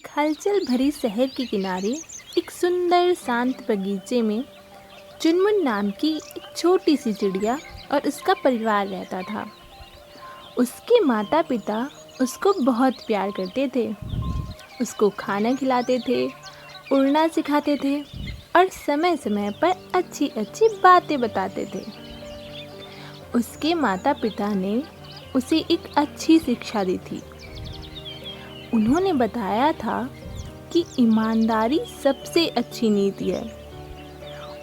एक हलचल भरी शहर के किनारे एक सुंदर शांत बगीचे में चुनमुन नाम की एक छोटी सी चिड़िया और उसका परिवार रहता था। उसके माता पिता उसको बहुत प्यार करते थे, उसको खाना खिलाते थे, उड़ना सिखाते थे और समय समय पर अच्छी अच्छी बातें बताते थे। उसके माता पिता ने उसे एक अच्छी शिक्षा दी थी। उन्होंने बताया था कि ईमानदारी सबसे अच्छी नीति है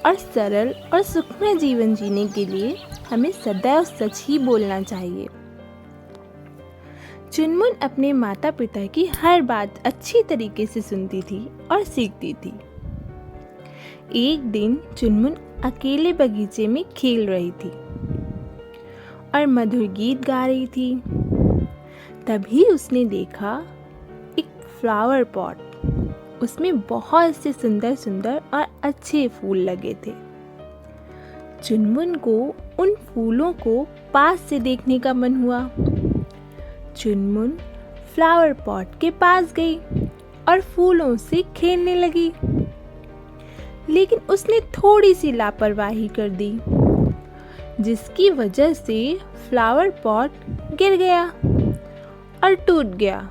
और सरल और सुखमय जीवन जीने के लिए हमें सदैव सच ही बोलना चाहिए। चुनमुन अपने माता पिता की हर बात अच्छी तरीके से सुनती थी और सीखती थी। एक दिन चुनमुन अकेले बगीचे में खेल रही थी और मधुर गीत गा रही थी। तभी उसने देखा एक फ्लावर पॉट, उसमें बहुत से सुंदर सुंदर और अच्छे फूल लगे थे। चुनमुन को उन फूलों को पास से देखने का मन हुआ। चुनमुन फ्लावर पॉट के पास गई और फूलों से खेलने लगी, लेकिन उसने थोड़ी सी लापरवाही कर दी, जिसकी वजह से फ्लावर पॉट गिर गया और टूट गया।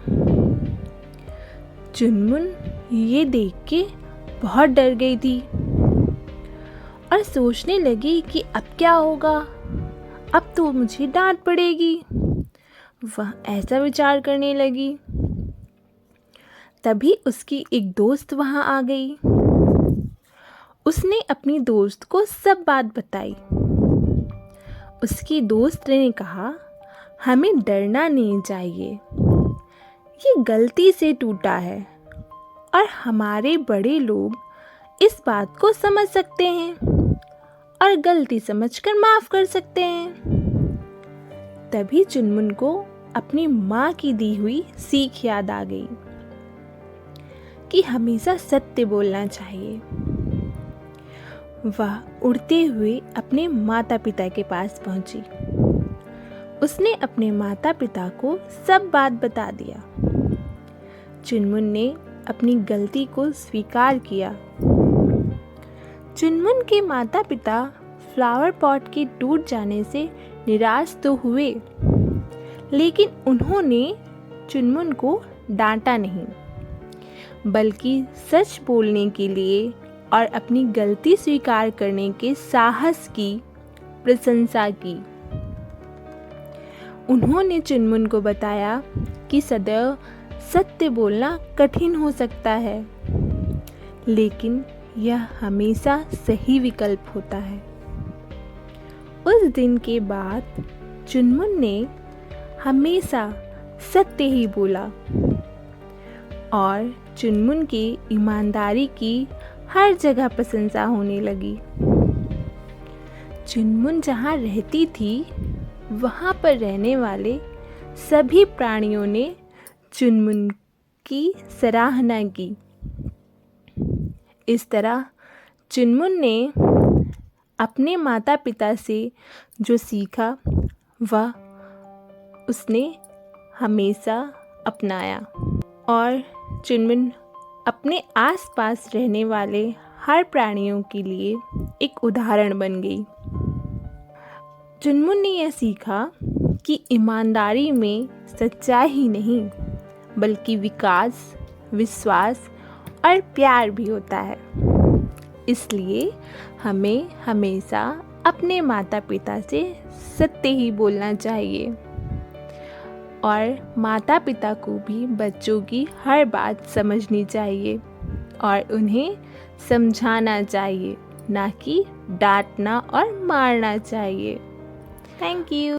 चुनमुन ये देख के बहुत डर गई थी और सोचने लगी कि अब क्या होगा, अब तो मुझे डांट पड़ेगी। वह ऐसा विचार करने लगी। तभी उसकी एक दोस्त वहां आ गई। उसने अपनी दोस्त को सब बात बताई। उसकी दोस्त ने कहा, हमें डरना नहीं चाहिए, ये गलती से टूटा है और हमारे बड़े लोग इस बात को समझ सकते हैं और गलती समझकर माफ कर सकते हैं। तभी चुनमुन को अपनी माँ की दी हुई सीख याद आ गई कि हमेशा सत्य बोलना चाहिए। वह उड़ते हुए अपने माता पिता के पास पहुंची। उसने अपने माता पिता को सब बात बता दिया। चुनमुन ने अपनी गलती को स्वीकार किया। चुनमुन के माता पिता फ्लावर पॉट के टूट जाने से निराश तो हुए, लेकिन उन्होंने चुनमुन को डांटा नहीं, बल्कि सच बोलने के लिए और अपनी गलती स्वीकार करने के साहस की प्रशंसा की। उन्होंने चुनमुन को बताया कि सदैव सत्य बोलना कठिन हो सकता है, लेकिन यह हमेशा सही विकल्प होता है। उस दिन के बाद चुनमुन ने हमेशा सत्य ही बोला और चुनमुन की ईमानदारी की हर जगह प्रशंसा होने लगी। चुनमुन जहाँ रहती थी, वहाँ पर रहने वाले सभी प्राणियों ने चुनमुन की सराहना की। इस तरह चुनमुन ने अपने माता पिता से जो सीखा, वह उसने हमेशा अपनाया और चुनमुन अपने आसपास रहने वाले हर प्राणियों के लिए एक उदाहरण बन गई। चुनमुन ने यह सीखा कि ईमानदारी में सच्चाई ही नहीं, बल्कि विकास, विश्वास और प्यार भी होता है। इसलिए हमें हमेशा अपने माता पिता से सत्य ही बोलना चाहिए और माता पिता को भी बच्चों की हर बात समझनी चाहिए और उन्हें समझाना चाहिए, ना कि डांटना और मारना चाहिए। Thank you.